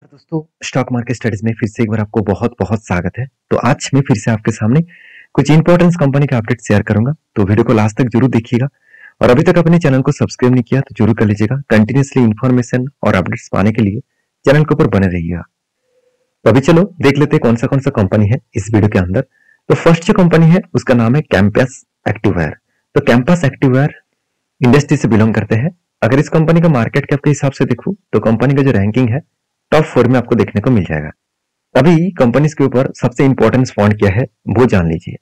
दोस्तों, stock market studies में फिर से एक बार आपको बहुत बहुत स्वागत है। तो आज मैं फिर से आपके सामने कुछ इंपॉर्टेंट कंपनी का अपडेट शेयर करूंगा, तो वीडियो को लास्ट तक जरूर देखिएगा। और अभी तक अपने चैनल को सब्सक्राइब नहीं किया तो जरूर कर लीजिएगा। कंटिन्यूसली इन्फॉर्मेशन और अपडेट्स पाने के लिए चैनल के ऊपर बने रहिएगा। तो अभी चलो देख लेते हैं कौन सा कंपनी है इस वीडियो के अंदर। तो फर्स्ट जो कंपनी है उसका नाम है कैंपस एक्टिववेयर। तो कैंपस एक्टिववेयर इंडस्ट्री से बिलोंग करते हैं। अगर इस कंपनी का मार्केट कैप के हिसाब से देखूं तो कंपनी का जो रैंकिंग है टॉप 4 में आपको देखने को मिल जाएगा। अभी कंपनीज के ऊपर सबसे इंपॉर्टेंट पॉइंट क्या है वो जान लीजिए।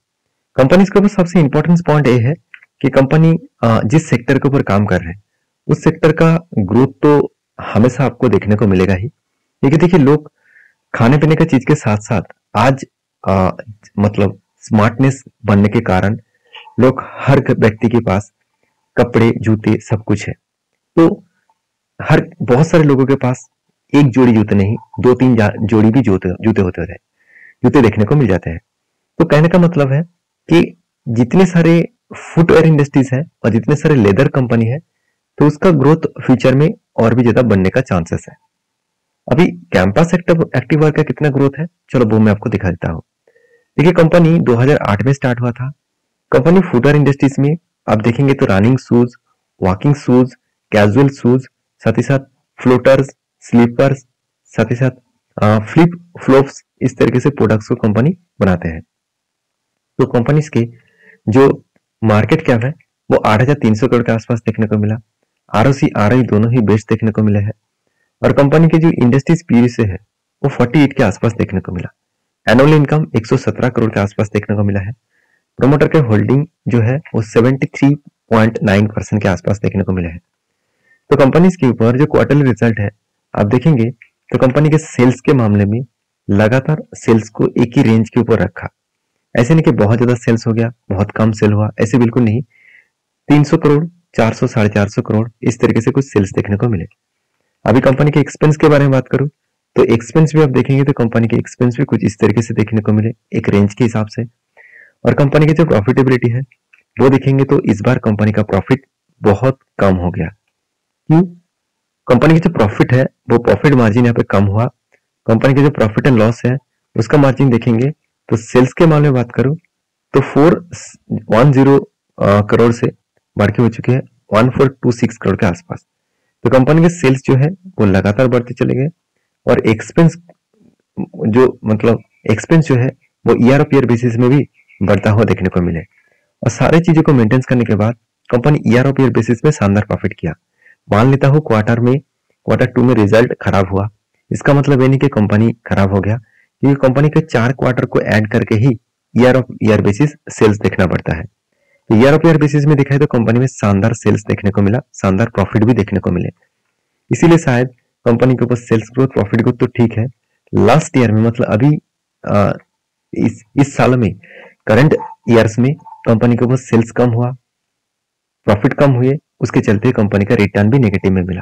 कंपनीज के ऊपर सबसे इंपॉर्टेंट पॉइंट ये है कि कंपनी जिस सेक्टर के ऊपर काम कर रहे हैं उस सेक्टर का ग्रोथ तो हमेशा आपको देखने को मिलेगा ही। क्योंकि देखिए, लोग खाने पीने का चीज के साथ साथ आज मतलब स्मार्टनेस बनने के कारण लोग हर व्यक्ति के पास कपड़े जूते सब कुछ है। तो हर बहुत सारे लोगों के पास एक जोड़ी जूते नहीं, 2-3 जोड़ी भी जूते होते हैं, जूते देखने को मिल जाते हैं। तो कहने का मतलब है कि जितने सारे फुटवेयर इंडस्ट्रीज है और जितने सारे लेदर कंपनी है तो उसका ग्रोथ फ्यूचर में और भी ज्यादा बनने का चांसेस है। अभी कैंपस एक्टिववेयर का कितना ग्रोथ है, चलो वो मैं आपको दिखा देता हूँ। देखिए, कंपनी 2008 में स्टार्ट हुआ था। कंपनी फुटवेयर इंडस्ट्रीज में आप देखेंगे तो running shoes, walking shoes, casual shoes, साथ ही साथ फ्लोटर्स, स्लीपर्स, साथ ही साथ फ्लिप फ्लॉप्स, इस तरीके से प्रोडक्ट्स को कंपनी बनाते हैं। तो कंपनीज के जो मार्केट कैप है वो 8,300 करोड़ के आसपास देखने को मिला। आरओसी आरओई दोनों ही बेस्ट देखने को मिले हैं। और कंपनी के जो इंडस्ट्रीज पीई से है वो 48 के आसपास देखने को मिला। एनुअल इनकम 117 करोड़ के आसपास देखने को मिला है। प्रोमोटर के होल्डिंग जो है वो 73.9% के आसपास देखने को मिले हैं। तो कंपनीज के ऊपर जो क्वार्टरली रिजल्ट है आप देखेंगे तो कंपनी के सेल्स के मामले में लगातार सेल्स को एक ही रेंज के ऊपर रखा। ऐसे नहीं कि बहुत ज्यादा सेल्स हो गया, बहुत कम सेल हुआ, ऐसे बिल्कुल नहीं। 300 करोड़, 400, 450 करोड़, इस तरीके से कुछ सेल्स देखने को मिले। अभी कंपनी के एक्सपेंस के बारे में बात करूं तो एक्सपेंस भी आप देखेंगे तो कंपनी के एक्सपेंस भी कुछ इस तरीके से देखने को मिले, एक रेंज के हिसाब से। और कंपनी की जो प्रॉफिटेबिलिटी है वो देखेंगे तो इस बार कंपनी का प्रॉफिट बहुत कम हो गया। क्यों? कंपनी की जो प्रॉफिट है वो प्रॉफिट मार्जिन यहाँ पे कम हुआ। कंपनी के जो प्रॉफिट एंड लॉस है उसका मार्जिन देखेंगे तो सेल्स के मामले में बात करूं तो 410 करोड़ से बढ़ के हो चुके हैं 1426 करोड़ के आसपास। तो कंपनी के सेल्स जो है वो लगातार बढ़ते चले गए। और एक्सपेंस जो है वो ईयर ऑफ ईयर बेसिस में भी बढ़ता हुआ देखने को मिले। और सारे चीजों को मेंटेन करने के बाद company year of year basis में शानदार प्रॉफिट किया। मान लेता हूँ क्वार्टर 2 में रिजल्ट खराब हुआ, इसका मतलब ये नहीं कि कंपनी खराब हो गया, क्योंकि कंपनी के 4 क्वार्टर को ऐड करके ही year of year basis sales देखना पड़ता है। तो ईयर ऑफ ईयर बेसिस में देखा है तो कंपनी में शानदार सेल्स देखने को मिला, शानदार प्रॉफिट भी देखने को मिले। इसीलिए शायद कंपनी के ऊपर सेल्स ग्रोथ, प्रॉफिट ग्रोथ तो ठीक है। लास्ट ईयर में मतलब अभी इस साल में करंट ईयर्स में कंपनी के ऊपर सेल्स कम हुआ, प्रॉफिट कम हुए, उसके चलते कंपनी का रिटर्न भी नेगेटिव में मिला।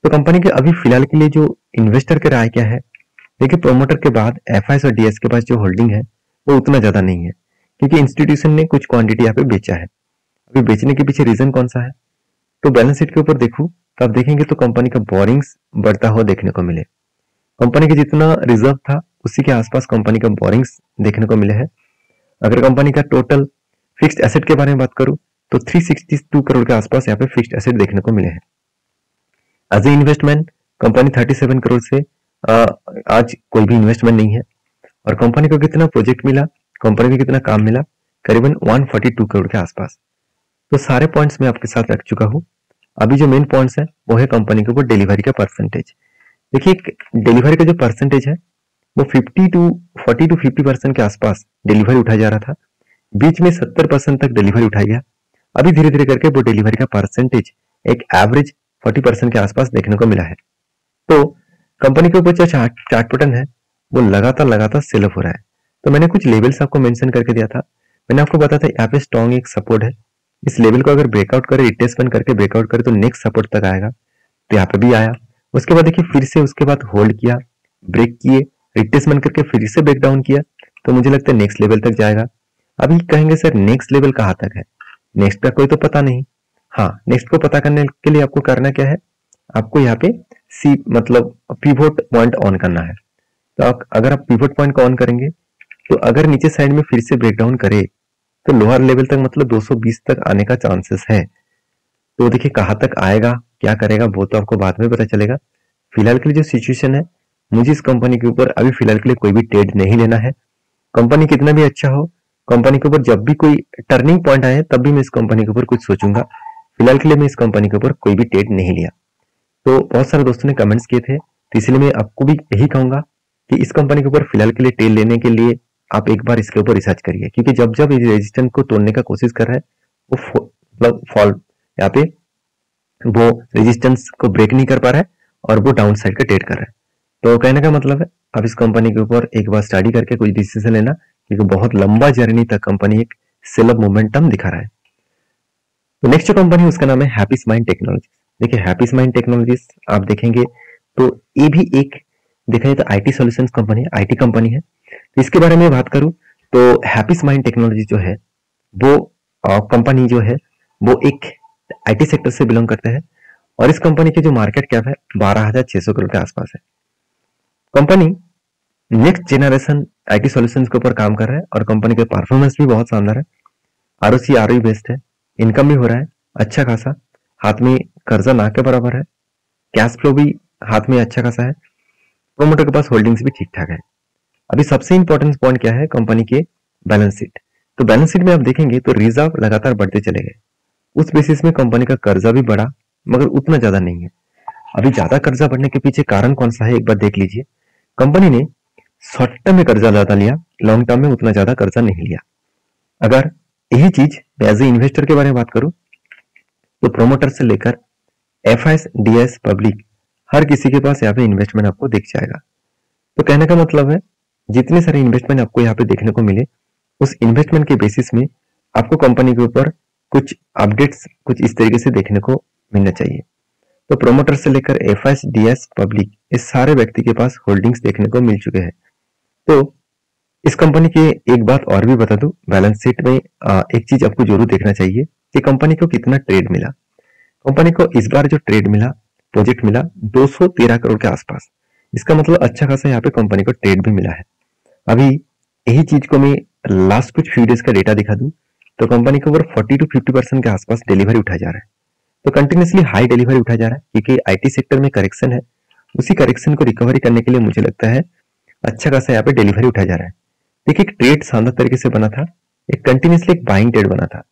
तो कंपनी के अभी फिलहाल के लिए जो इन्वेस्टर के राय क्या है, देखिए प्रोमोटर के बाद एफआईएस और डीएस के पास जो होल्डिंग है वो उतना ज्यादा नहीं है, क्योंकि इंस्टीट्यूशन ने कुछ क्वांटिटी यहाँ पे बेचा है। अभी बेचने के पीछे रीजन कौन सा है, तो बैलेंस शीट के ऊपर देखूं तो आप देखेंगे तो कंपनी का बोरिंग्स बढ़ता हुआ देखने को मिले। कंपनी के जितना रिजर्व था उसी के आसपास कंपनी का बोरिंग्स देखने को मिले हैं। अगर कंपनी का टोटल फिक्स्ड एसेट के बारे में बात करूं तो 362 करोड़ के आसपास यहाँ पे फिक्स्ड एसेट देखने को मिले हैं। As a investment company 37 crore से आज कोई भी इन्वेस्टमेंट नहीं है। और कंपनी को कितना प्रोजेक्ट मिला, कंपनी को कितना काम मिला, करीबन 142 करोड़ के आसपास। तो सारे पॉइंट्स मैं आपके साथ रख चुका हूँ। अभी जो मेन पॉइंट्स है वो है कंपनी के ऊपर डिलीवरी का परसेंटेज। देखिए, डिलीवरी का जो परसेंटेज है वो 40 to 50% के आसपास डिलीवरी उठाया जा रहा था। बीच में 70% तक डिलीवरी उठाया गया। अभी धीरे धीरे करके वो डिलीवरी का परसेंटेज एक एवरेज 40% के आसपास देखने को मिला है। तो कंपनी के ऊपर जो चार्ट पैटर्न है वो लगातार सेल ऑफ हो रहा है। तो मैंने कुछ लेवल्स आपको मेंशन करके दिया था। मैंने आपको बताया था यहाँ पे स्ट्रॉन्ग एक सपोर्ट है, इस लेवल को अगर ब्रेकआउट करे, रिटेस्टमेंट करके ब्रेकआउट करे तो नेक्स्ट सपोर्ट तक आएगा। तो यहाँ पे भी आया, उसके बाद देखिए फिर से उसके बाद होल्ड किया, ब्रेक किए, रिटेस्टमेंट करके फिर से ब्रेक डाउन किया। तो मुझे लगता है नेक्स्ट लेवल तक जाएगा। अभी कहेंगे सर नेक्स्ट लेवल कहाँ तक है, नेक्स्ट का कोई तो पता नहीं। हाँ, नेक्स्ट को पता करने के लिए आपको करना क्या है, आपको यहाँ पे सी मतलब पिवोट पॉइंट ऑन करना है। तो अगर आप पिवोट पॉइंट को ऑन करेंगे तो अगर नीचे साइड में फिर से ब्रेकडाउन करे तो लोअर लेवल तक मतलब 220 तक आने का चांसेस है। तो देखिए कहाँ तक आएगा, क्या करेगा, वो तो आपको बाद में पता चलेगा। फिलहाल के लिए जो सिचुएशन है, मुझे इस कंपनी के ऊपर अभी फिलहाल के लिए कोई भी ट्रेड नहीं लेना है। कंपनी कितना भी अच्छा हो, कंपनी के ऊपर जब भी कोई टर्निंग पॉइंट आए तब भी मैं इस कंपनी के ऊपर कुछ सोचूंगा। फिलहाल के लिए मैं इस कंपनी के ऊपर कोई भी ट्रेड नहीं लिया। तो बहुत सारे दोस्तों ने कमेंट्स किए थे, तो इसलिए मैं आपको भी यही कहूंगा कि इस कंपनी के ऊपर फिलहाल के लिए ट्रेड लेने के लिए आप एक बार इसके ऊपर रिसर्च करिए, क्योंकि जब जब ये रेजिस्टेंस को तोड़ने का कोशिश कर रहा है वो मतलब फॉल यहाँ पे वो रेजिस्टेंस को ब्रेक नहीं कर पा रहा है और वो डाउन साइड का ट्रेड कर रहा है। तो कहने का मतलब है आप इस कंपनी के ऊपर एक बार स्टडी करके कोई डिसीजन लेना, क्योंकि बहुत लंबा जर्नी तक कंपनी एक सेल अप मोमेंटम दिखा रहा है। तो नेक्स्ट जो कंपनी है उसका नाम है हैप्पी स्माइल टेक्नोलॉजीज। देखिए हैप्पी स्माइल टेक्नोलॉजीज आप देखेंगे तो ये भी एक देखा जाए तो आईटी सॉल्यूशंस कंपनी है, आईटी कंपनी है। तो इसके बारे में बात करूं तो हैप्पी स्माइल टेक्नोलॉजी जो है वो कंपनी जो है वो एक आईटी सेक्टर से बिलोंग करते हैं और इस कंपनी की जो मार्केट कैप है 12,600 करोड़ के आसपास है। Company next generation IT solutions के ऊपर काम कर रहा है और कंपनी का परफॉर्मेंस भी बहुत शानदार है। आरओसी आरओई बेस्ड है, इनकम भी हो रहा है अच्छा खासा, हाथ में कर्जा ना के बराबर है, कैश फ्लो भी हाथ में अच्छा खासा है, प्रोमोटर के पास होल्डिंग्स भी ठीक ठाक है। अभी सबसे इंपॉर्टेंट पॉइंट क्या है कंपनी के बैलेंस शीट। तो बैलेंस शीट में आप देखेंगे तो रिजर्व लगातार बढ़ते चले गए, उस बेसिस में कंपनी का कर्जा भी बढ़ा मगर उतना ज्यादा नहीं है। अभी ज्यादा कर्जा बढ़ने के पीछे कारण कौन सा है एक बार देख लीजिए। कंपनी ने शॉर्ट टर्म में कर्जा ज्यादा लिया, लॉन्ग टर्म में उतना ज्यादा कर्जा नहीं लिया। अगर यही चीज एज ए इन्वेस्टर के बारे में बात करूं तो प्रोमोटर से लेकर एफआईएस डीएस पब्लिक हर किसी के पास यहाँ पे इन्वेस्टमेंट आपको दिख जाएगा। तो कहने का मतलब है जितने सारे इन्वेस्टमेंट आपको यहाँ पे देखने को मिले उस इन्वेस्टमेंट के बेसिस में आपको कंपनी के ऊपर कुछ अपडेट्स कुछ इस तरीके से देखने को मिलना चाहिए। तो प्रोमोटर से लेकर एफआईएस डीएस पब्लिक इस सारे व्यक्ति के पास होल्डिंग्स देखने को मिल चुके हैं। तो इस कंपनी के एक बात और भी बता दूं, बैलेंस शीट में एक चीज आपको जरूर देखना चाहिए कि कंपनी को कितना ट्रेड मिला। कंपनी को इस बार जो ट्रेड मिला, प्रोजेक्ट मिला 213 करोड़ के आसपास। इसका मतलब अच्छा खासा यहाँ पे कंपनी को ट्रेड भी मिला है। अभी यही चीज को मैं लास्ट कुछ फ्यू डेज का डेटा दिखा दूं तो कंपनी के ऊपर 40 to 50% के आसपास डिलीवरी उठाया जा रहा है। तो कंटिन्यूसली हाई डिलीवरी उठाया जा रहा है क्योंकि आईटी सेक्टर में करेक्शन है, उसी करेक्शन को रिकवरी करने के लिए मुझे लगता है अच्छा खासा यहाँ पे डिलीवरी उठाया जा रहा है। देखिए एक ट्रेड शानदार तरीके से बना था, एक कंटिन्यूसली एक बाइंग ट्रेड बना था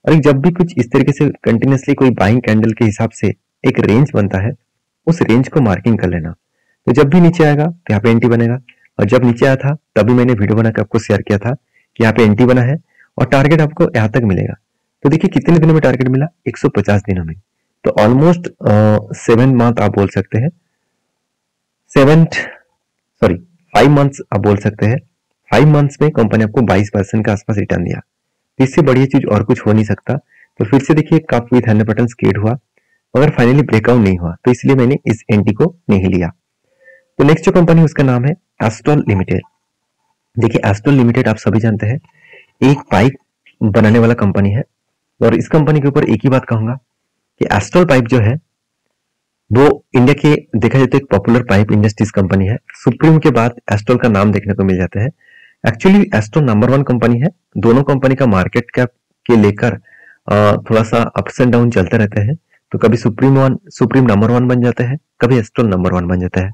और एक जब भी कुछ इस तरीके से कंटिन्यूसली कोई बाइंग कैंडल के हिसाब से एक रेंज बनता है उस रेंज को मार्किंग कर लेना। तो जब भी नीचे आएगा तो यहाँ पे एंट्री बनेगा और जब नीचे आया था तभी मैंने वीडियो बनाकर आपको शेयर किया था कि यहाँ पे एंट्री बना है और टारगेट आपको यहाँ तक मिलेगा। तो देखिए कितने दिनों में टारगेट मिला, 150 दिनों में। तो ऑलमोस्ट 7 मंथ आप बोल सकते हैं, 5 मंथ्स आप बोल सकते हैं। 5 मंथ्स में कंपनी आपको 22% के आसपास रिटर्न दिया। तो इससे बढ़िया चीज और कुछ हो नहीं सकता। तो फिर से देखिए काफी धन्य पैटर्न क्रिएट हुआ मगर फाइनली ब्रेकआउट नहीं हुआ, तो इसलिए मैंने इस एंट्री को नहीं लिया। तो नेक्स्ट जो कंपनी उसका नाम है एस्ट्रल लिमिटेड। देखिए एस्ट्रल लिमिटेड आप सभी जानते हैं एक पाइप बनाने वाला कंपनी है और इस कंपनी के ऊपर एक ही बात कहूंगा कि एस्ट्रल पाइप जो है वो इंडिया के देखा जाए तो एक पॉपुलर पाइप इंडस्ट्रीज कंपनी है। सुप्रीम के बाद एस्ट्रल का नाम देखने को मिल जाता है। एक्चुअली एस्ट्रल नंबर 1 कंपनी है। दोनों कंपनी का मार्केट कैप के लेकर थोड़ा सा अप्स एंड डाउन चलते रहते हैं। तो कभी सुप्रीम नंबर 1 बन जाता है, कभी एस्ट्रल नंबर 1 बन जाता है।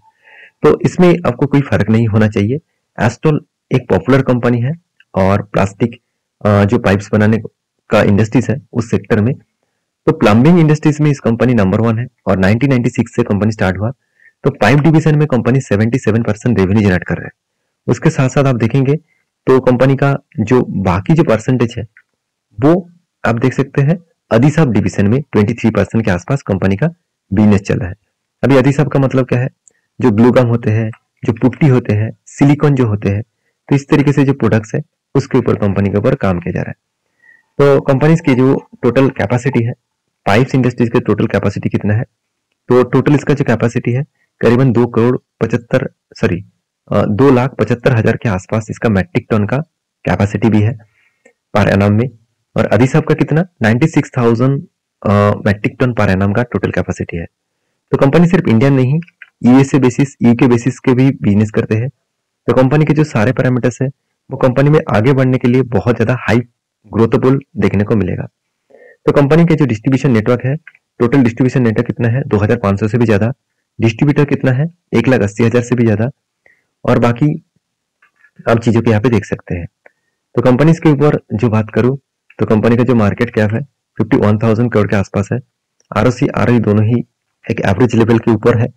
तो इसमें आपको कोई फर्क नहीं होना चाहिए। एस्ट्रल एक पॉपुलर कंपनी है और प्लास्टिक जो पाइप्स बनाने का इंडस्ट्रीज है उस सेक्टर में, तो प्लम्बिंग इंडस्ट्रीज में इस कंपनी नंबर 1 है और 1996 से कंपनी स्टार्ट हुआ। तो पाइप डिवीजन में कंपनी 77% रेवेन्यू जनरेट कर रहा है। उसके साथ साथ आप देखेंगे तो कंपनी का जो बाकी जो परसेंटेज है वो आप देख सकते हैं अधिसाब डिवीजन में 23% के आसपास कंपनी का बिजनेस चल रहा है। अभी अधिसाब का मतलब क्या है, जो ग्लूगम होते हैं, जो पुट्टी होते हैं, सिलिकॉन जो होते हैं, तो इस तरीके से जो प्रोडक्ट्स है उसके ऊपर कंपनी के ऊपर काम किया जा रहा है। तो कंपनी की जो टोटल कैपेसिटी है, पाइप्स इंडस्ट्रीज के टोटल कैपेसिटी कितना है, तो टोटल इसका जो कैपेसिटी है करीबन 2,75,000 के आसपास इसका मैट्रिक टन का कैपेसिटी भी है पर एनम में। और अधिसाब का कितना 96,000 मैट्रिक टन पर एनम का टोटल कैपेसिटी है। तो कंपनी सिर्फ इंडिया नहीं, यूएसए बेसिस, यूके बेसिस के भी बिजनेस करते हैं। तो कंपनी के जो सारे पैरामीटर्स है वो कंपनी में आगे बढ़ने के लिए बहुत ज्यादा हाई ग्रोथेबल देखने को मिलेगा। तो कंपनी के जो डिस्ट्रीब्यूशन नेटवर्क है, टोटल डिस्ट्रीब्यूशन नेटवर्क कितना है 2500 से भी ज्यादा, डिस्ट्रीब्यूटर कितना है 1,80,000 से भी ज्यादा, और बाकी आप चीजों को यहाँ पे देख सकते हैं। तो कंपनीज के ऊपर जो बात करूं तो कंपनी का जो मार्केट कैप है 51,000 करोड़ के आसपास है। आरओसी आरओई दोनों ही एक एवरेज लेवल के ऊपर है।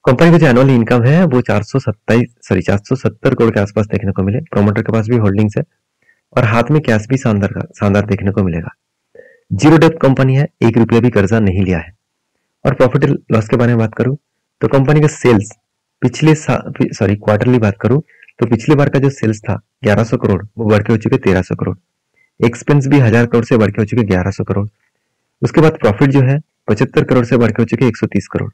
कंपनी का जो एनुअल इनकम है वो 470 करोड़ के आसपास देखने को मिले। प्रोमोटर के पास भी होल्डिंग्स है और हाथ में कैश भी शानदार देखने को मिलेगा। जीरो डेब्ट कंपनी है, 1 रुपया भी कर्जा नहीं लिया है। और प्रॉफिट एंड लॉस के बारे में बात करूं तो कंपनी का सेल्स क्वार्टरली बात करूं तो पिछली बार का जो सेल्स था 1100 करोड़ वो बढ़ के हो चुके 1300 करोड़। एक्सपेंस भी 1000 करोड़ से बढ़ के हो चुके 1100 करोड़। उसके बाद प्रॉफिट जो है 75 करोड़ से बढ़ के हो चुके 130 करोड़।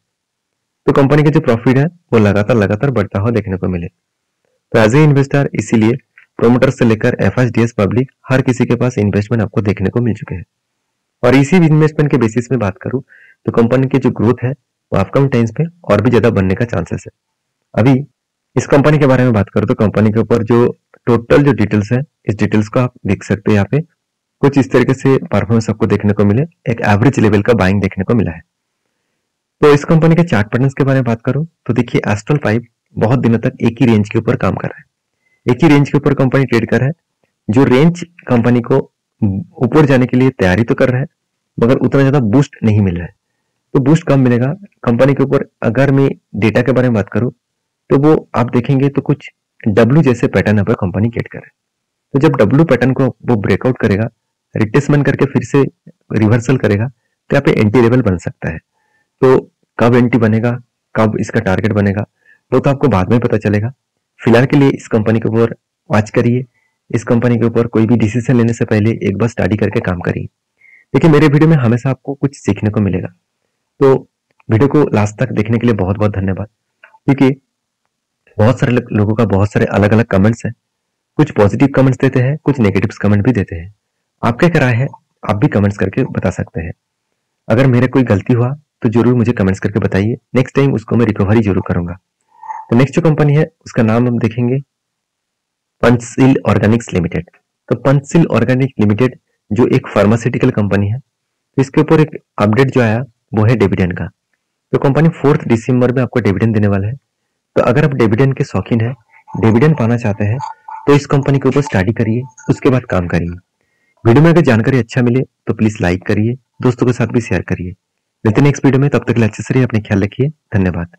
तो कंपनी का जो प्रॉफिट है वो लगातार बढ़ता हुआ देखने को मिले। तो एज ए इन्वेस्टर इसीलिए प्रोमोटर से लेकर एफएसडीएस पब्लिक हर किसी के पास इन्वेस्टमेंट आपको देखने को मिल चुके हैं। और इसी इन्वेस्टमेंट के बेसिस में बात करूं तो कंपनी की जो ग्रोथ है वो अपकमिंग टाइम्स में और भी ज्यादा बनने का चांसेस है। अभी इस कंपनी के बारे में बात करूं तो कंपनी के ऊपर जो टोटल जो डिटेल्स है, इस डिटेल्स को आप देख सकते हैं। यहाँ पे कुछ इस तरीके से परफॉर्मेंस आपको देखने को मिले, एक एवरेज लेवल का बाइंग देखने को मिला है। तो इस कंपनी के चार्ट पैटर्न्स के बारे में बात करूं तो देखिए एस्ट्रल 5 बहुत दिनों तक एक ही रेंज के ऊपर काम कर रहा है। एक ही रेंज के ऊपर कंपनी ट्रेड कर रहा है। जो रेंज कंपनी को ऊपर जाने के लिए तैयारी तो कर रहा है मगर उतना ज्यादा बूस्ट नहीं मिल रहा है। तो बूस्ट कब मिलेगा कंपनी के ऊपर? अगर मैं डेटा के बारे में बात करूं तो वो आप देखेंगे तो कुछ डब्ल्यू जैसे पैटर्न यहाँ पर कंपनी गेट करे। तो जब डब्ल्यू पैटर्न को वो ब्रेकआउट करेगा, रिट्रेसमेंट करके फिर से रिवर्सल करेगा तो यहाँ पे एंटी लेवल बन सकता है। तो कब एंटी बनेगा, कब इसका टारगेट बनेगा वो तो आपको बाद में पता चलेगा। फिलहाल के लिए इस कंपनी के ऊपर वॉच करिए। इस कंपनी के ऊपर कोई भी डिसीजन लेने से पहले एक बार स्टडी करके काम करिए। देखिए मेरे वीडियो में हमेशा आपको कुछ सीखने को मिलेगा। तो वीडियो को लास्ट तक देखने के लिए बहुत बहुत धन्यवाद। क्योंकि बहुत सारे लोगों का बहुत सारे अलग अलग कमेंट्स हैं। कुछ पॉजिटिव कमेंट्स देते हैं, कुछ नेगेटिव कमेंट भी देते हैं। आपका क्या राय है आप भी कमेंट्स करके बता सकते हैं। अगर मेरे कोई गलती हुआ तो जरूर मुझे कमेंट्स करके बताइए। नेक्स्ट टाइम उसको मैं रिकवरी जरूर करूंगा। तो नेक्स्ट जो कंपनी है उसका नाम हम देखेंगे पंचशील ऑर्गेनिक्स लिमिटेड। तो पंचशील ऑर्गेनिक लिमिटेड जो एक फार्मास्यूटिकल कंपनी है, तो इसके ऊपर एक अपडेट जो आया वो है डिविडेंड का। तो कंपनी 4 दिसंबर में आपको डिविडेंड देने वाला है। तो अगर आप डिविडेंड के शौकीन है, डिविडेंड पाना चाहते हैं तो इस कंपनी के ऊपर स्टडी करिए, उसके बाद काम करिए। वीडियो में अगर जानकारी अच्छा मिले तो प्लीज लाइक करिए, दोस्तों के साथ भी शेयर करिए। मिलते हैं नेक्स्ट वीडियो में, तब तक के लिए अच्छे से रहिए, अपने ख्याल रखिए। धन्यवाद।